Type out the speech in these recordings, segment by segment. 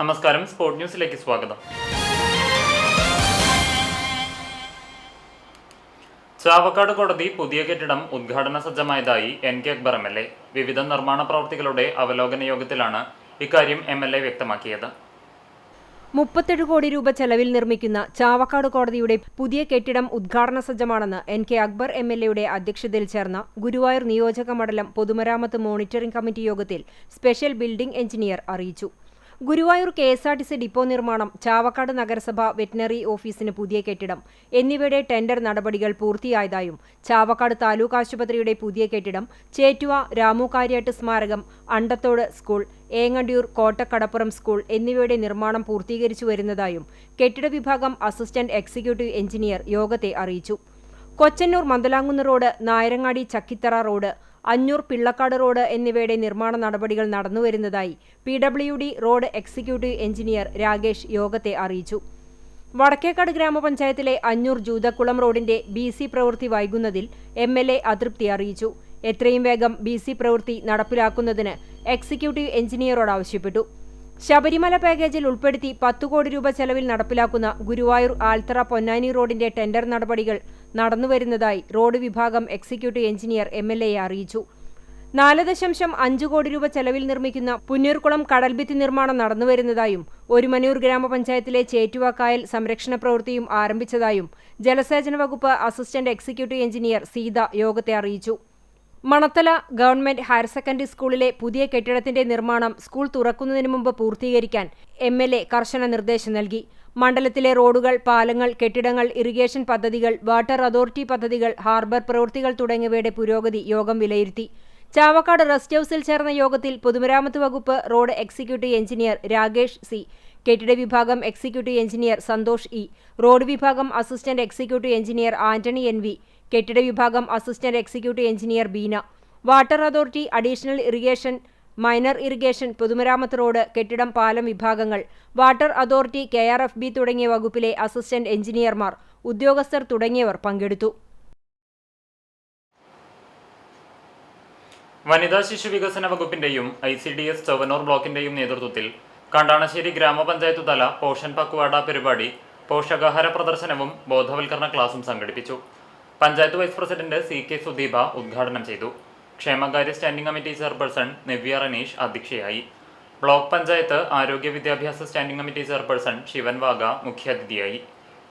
നമസ്കാരം, സ്പോർട് ന്യൂസിലേക്ക് സ്വാഗതം. ചാവക്കാട് കോടതി പുതിയ കെട്ടിടം ഉദ്ഘാടന സജ്ജമായതായി NK അക്ബർ MLA. വിവിധ നിർമ്മാണ പ്രവൃത്തികളുടെ അവലോകന യോഗത്തിലാണ് ഇക്കാര്യം MLA വ്യക്തമാക്കിയത്. 37 കോടി രൂപ ചെലവിൽ നിർമ്മിക്കുന്ന ചാവക്കാട് കോടതിയുടെ പുതിയ കെട്ടിടം ഉദ്ഘാടന സജ്ജമാണെന്ന് NK അക്ബർ MLAയുടെ അധ്യക്ഷതയിൽ ചേർന്ന ഗുരുവായൂർ നിയോജക മണ്ഡലം പൊതുമരാമത്ത് മോണിറ്ററിംഗ് കമ്മിറ്റി യോഗത്തിൽ സ്പെഷ്യൽ ബിൽഡിംഗ് എഞ്ചിനീയർ അറിയിച്ചു. ഗുരുവായൂർ KSRTC ഡിപ്പോ നിർമ്മാണം, ചാവക്കാട് നഗരസഭ വെറ്റിനറി ഓഫീസിന് പുതിയ കെട്ടിടം എന്നിവയുടെ ടെൻഡർ നടപടികൾ പൂർത്തിയായതായും ചാവക്കാട് താലൂക്ക് ആശുപത്രിയുടെ പുതിയ കെട്ടിടം, ചേറ്റുവ രാമു കാര്യാട്ട് സ്മാരകം, അണ്ടത്തോട് സ്കൂൾ, ഏങ്ങണ്ടിയൂർ കോട്ടക്കടപ്പുറം സ്കൂൾ എന്നിവയുടെ നിർമ്മാണം പൂർത്തീകരിച്ചു വരുന്നതായും കെട്ടിട വിഭാഗം അസിസ്റ്റന്റ് എക്സിക്യൂട്ടീവ് എഞ്ചിനീയർ യോഗത്തെ അറിയിച്ചു. Kochannur Mandalamkunnu road, Nayarangadi Chakkithara road, Anjoor Pillakkad road എന്നിവയുടെ നിർമ്മാണ നടപടികൾ നടന്നുവരുന്നതായി PWD road executive engineer Rakesh യോഗത്തെ അറിയിച്ചു. വടക്കേക്കാട് ഗ്രാമപഞ്ചായത്തിലെ അഞ്ഞൂർ ജൂതക്കുളം റോഡിന്റെ BC പ്രവൃത്തി വൈകുന്നതിൽ MLA അതൃപ്തി അറിയിച്ചു. എത്രയും വേഗം BC പ്രവൃത്തി നടപ്പിലാക്കുന്നതിന് എക്സിക്യൂട്ടീവ് എഞ്ചിനീയറോട് ആവശ്യപ്പെട്ടു. ശബരിമല പാക്കേജിൽ ഉൾപ്പെടുത്തി 10 കോടി രൂപ ചെലവിൽ നടപ്പിലാക്കുന്ന ഗുരുവായൂർ ആൽത്തറ പൊന്നാനി റോഡിന്റെ ടെൻഡർ നടപടികൾ നടന്നുവരുന്നതായി റോഡ് വിഭാഗം എക്സിക്യൂട്ടീവ് എഞ്ചിനീയർ MLAയെ അറിയിച്ചു. 4.5 കോടി രൂപ ചെലവിൽ നിർമ്മിക്കുന്ന പുന്നൂർക്കുളം കടൽഭിത്തി നിർമ്മാണം നടന്നുവരുന്നതായും ഒരുമനൂർ ഗ്രാമപഞ്ചായത്തിലെ ചേറ്റുവ കായൽ സംരക്ഷണ പ്രവൃത്തിയും ആരംഭിച്ചതായും ജലസേചന വകുപ്പ് അസിസ്റ്റന്റ് എക്സിക്യൂട്ടീവ് എഞ്ചിനീയർ സീത യോഗത്തെ അറിയിച്ചു. മണത്തല ഗവൺമെന്റ് ഹയർ സെക്കൻഡറി സ്കൂളിലെ പുതിയ കെട്ടിടത്തിന്റെ നിർമ്മാണം സ്കൂൾ തുറക്കുന്നതിന് മുമ്പ് പൂർത്തീകരിക്കാൻ MLA കർശന നിർദ്ദേശം നൽകി. മണ്ഡലത്തിലെ റോഡുകൾ, പാലങ്ങൾ, കെട്ടിടങ്ങൾ, ഇറിഗേഷൻ പദ്ധതികൾ, വാട്ടർ അതോറിറ്റി പദ്ധതികൾ, ഹാർബർ പ്രവൃത്തികൾ തുടങ്ങിയവയുടെ പുരോഗതി യോഗം വിലയിരുത്തി. ചാവക്കാട് റെസ്റ്റ് ഹൌസിൽ ചേർന്ന യോഗത്തിൽ പൊതുമരാമത്ത് വകുപ്പ് road executive engineer Rakesh C, കെട്ടിട വിഭാഗം executive engineer Santhosh E, road വിഭാഗം assistant executive engineer Antony NV, കെട്ടിട വിഭാഗം assistant executive engineer Beena, water authority, additional irrigation, minor irrigation, പൊതുമരാമത്ത് റോഡ്, കെട്ടിടം, പാലം വിഭാഗങ്ങൾ, വാട്ടർ അതോറിറ്റി, KRFB തുടങ്ങിയ വകുപ്പിലെ അസിസ്റ്റന്റ് എഞ്ചിനീയർമാർ, ഉദ്യോഗസ്ഥർ തുടങ്ങിയവർ പങ്കെടുത്തു. വനിതാ ശിശു വികസന വകുപ്പിന്റെയും ICDS ചൊവ്വനൂർ ബ്ലോക്കിന്റെയും നേതൃത്വത്തിൽ കണ്ടാണശ്ശേരി ഗ്രാമപഞ്ചായത്ത് തല പോഷൻ പക്വാട പരിപാടി പോഷകാഹാര പ്രദർശനവും ബോധവൽക്കരണ ക്ലാസും സംഘടിപ്പിച്ചു. Panchayat vice president CK Sudeepa ഉദ്ഘാടനം ചെയ്തു. ക്ഷേമകാര്യ standing committee chairperson Navya Raneesh അധ്യക്ഷയായി. ബ്ലോക്ക് പഞ്ചായത്ത് ആരോഗ്യ വിദ്യാഭ്യാസ standing committee chairperson Shivan Vaga മുഖ്യാതിഥിയായി.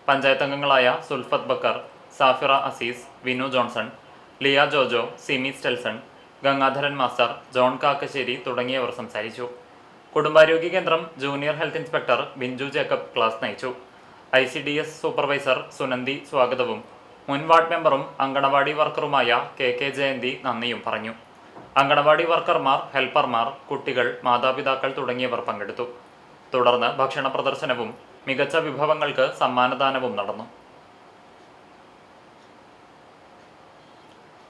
പഞ്ചായത്ത് അംഗങ്ങളായ Sulfath Bakkar, Safira Azeez, Vinu Johnson, Liya Jojo, Simi Stelson, Gangadharan master, John Kakkassery തുടങ്ങിയവർ സംസാരിച്ചു. കുടുംബാരോഗ്യ കേന്ദ്രം junior health inspector Binju Jacob class നയിച്ചു. ICDS സൂപ്പർവൈസർ സുനന്ദി സ്വാഗതവും മുൻ വാർഡ് മെമ്പറും അങ്കണവാടി വർക്കറുമായ KK ജയന്തി നന്ദിയും പറഞ്ഞു. അങ്കണവാടി വർക്കർമാർ, ഹെൽപ്പർമാർ, കുട്ടികൾ, മാതാപിതാക്കൾ തുടങ്ങിയവർ പങ്കെടുത്തു. തുടർന്ന് ഭക്ഷണ പ്രദർശനവും മികച്ച വിഭവങ്ങൾക്ക് സമ്മാനദാനവും നടന്നു.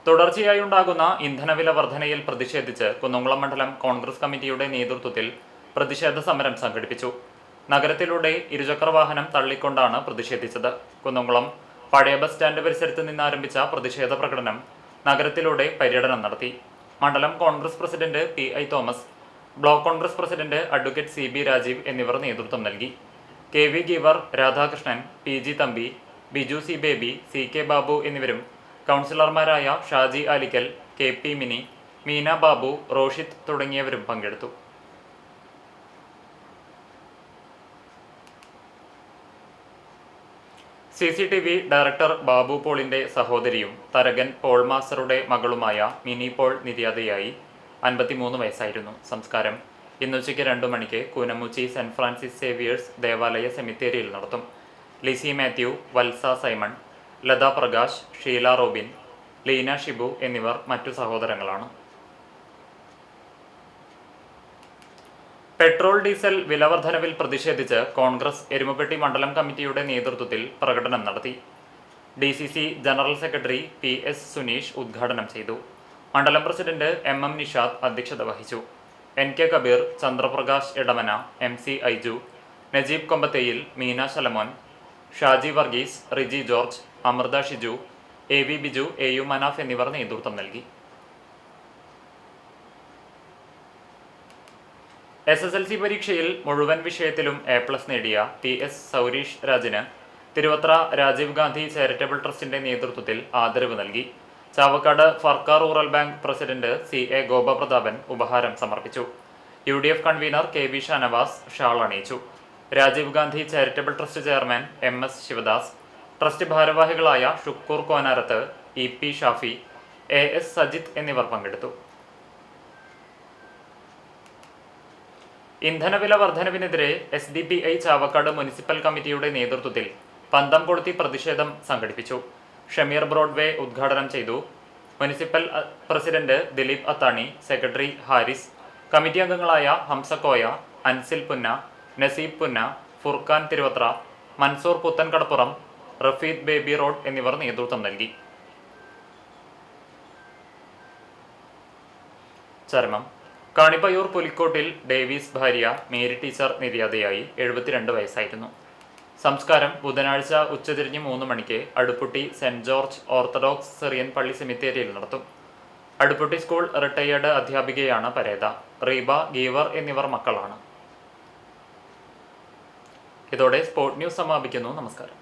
തുടർച്ചയായുണ്ടാകുന്ന ഇന്ധനവില വർധനയിൽ പ്രതിഷേധിച്ച് കുന്നംകുളം മണ്ഡലം കോൺഗ്രസ് കമ്മിറ്റിയുടെ നേതൃത്വത്തിൽ പ്രതിഷേധ സമരം സംഘടിപ്പിച്ചു. നഗരത്തിലൂടെ ഇരുചക്രവാഹനം തള്ളിക്കൊണ്ടാണ് പ്രതിഷേധിച്ചത്. കുന്നംകുളം പഴയ ബസ് സ്റ്റാൻഡ് പരിസരത്ത് നിന്ന് ആരംഭിച്ച പ്രതിഷേധ പ്രകടനം നഗരത്തിലൂടെ പര്യടനം നടത്തി. മണ്ഡലം Congress president PI Thomas, block Congress president advocate CB Rajeev എന്നിവർ നേതൃത്വം നൽകി. KV Geevar, Radhakrishnan, PG Thampi, Biju C Baby, CK Babu എന്നിവരും കൗൺസിലർമാരായ ഷാജി ആലിക്കൽ, KP മിനി, മീന ബാബു, റോഷിത് തുടങ്ങിയവരും പങ്കെടുത്തു. CCTV ഡയറക്ടർ ബാബു പോളിന്റെ സഹോദരിയും തരകൻ പോൾ മാസ്റ്ററുടെ മകളുമായ മിനി പോൾ നിര്യാതയായി. 53 വയസ്സായിരുന്നു. സംസ്കാരം ഇന്നുച്ചയ്ക്ക് 2 മണിക്ക് കൂനമുച്ചി സെന്റ് ഫ്രാൻസിസ് സേവിയേഴ്സ് ദേവാലയ സെമിത്തേരിയിൽ നടത്തും. ലിസി മാത്യു, വത്സ സൈമൺ, ലത പ്രകാശ്, ഷീല റോബിൻ, ലീന ഷിബു എന്നിവർ മറ്റു സഹോദരങ്ങളാണ്. പെട്രോൾ ഡീസൽ വിലവർധനവിൽ പ്രതിഷേധിച്ച് കോൺഗ്രസ് എരുമപ്പെട്ടി മണ്ഡലം കമ്മിറ്റിയുടെ നേതൃത്വത്തിൽ പ്രകടനം നടത്തി. DCC general secretary PS Suneesh ഉദ്ഘാടനം ചെയ്തു. മണ്ഡലം പ്രസിഡന്റ് MM നിഷാദ് അധ്യക്ഷത വഹിച്ചു. NK Kabeer, Chandraprakash Edamana, MC Aiju, Najeeb Kombatheyil, Meena Shalamon, Shaji Varghese, Riji George, Amritha Shiju, AV Biju, AU Manaf എന്നിവർ നേതൃത്വം നൽകി. SSLC പരീക്ഷയിൽ മുഴുവൻ വിഷയത്തിലും A+ നേടിയ PS സൗരീഷ് രാജിന് തിരുവത്ര രാജീവ് ഗാന്ധി ചാരിറ്റബിൾ ട്രസ്റ്റിന്റെ നേതൃത്വത്തിൽ ആദരവ് നൽകി. Chavakkad Farka rural bank president CA Gopaprathapan ഉപഹാരം സമർപ്പിച്ചു. UDF convener KV Shanavas shawl അണിയിച്ചു. Rajiv Gandhi charitable trust chairman MS Shivadas, trust ഭാരവാഹികളായ ഷുക്കൂർ കോനാരത്ത്, EP ഷാഫി, AS സജിത്ത് എന്നിവർ പങ്കെടുത്തു. ഇന്ധനവില വർധനവിനെതിരെ SDPI ചാവക്കാട് മുനിസിപ്പൽ കമ്മിറ്റിയുടെ നേതൃത്വത്തിൽ പന്തം കൊളുത്തി പ്രതിഷേധം സംഘടിപ്പിച്ചു. ഷമീർ ബ്രോഡ്വേ ഉദ്ഘാടനം ചെയ്തു. Municipal president Dileep Athani, secretary Haris, committee അംഗങ്ങളായ ഹംസക്കോയ, അൻസിൽ പുന്ന, നസീബ് പുന്ന, ഫുർഖാൻ തിരുവത്ര, മൻസൂർ പുത്തൻകടപ്പുറം, റഫീദ് ബേബി റോഡ് എന്നിവർ നേതൃത്വം നൽകി. ചരമം. കാണിപ്പയ്യൂർ പുലിക്കോട്ടിൽ ഡേവീസ് ഭാര്യ മേരി ടീച്ചർ നിര്യാതയായി. 72 വയസ്സായിരുന്നു. സംസ്കാരം ബുധനാഴ്ച ഉച്ചതിരിഞ്ഞ് 3 മണിക്ക് Aduputty saint George orthodox Syrian പള്ളി സെമിത്തേരിയിൽ നടത്തും. അടുപ്പുട്ടി സ്കൂൾ റിട്ടയേർഡ് അധ്യാപികയാണ് പരേത. റീബ, ഗീവർ എന്നിവർ മക്കളാണ്. ഇതോടെ സ്പോർട് ന്യൂസ് സമാപിക്കുന്നു. നമസ്കാരം.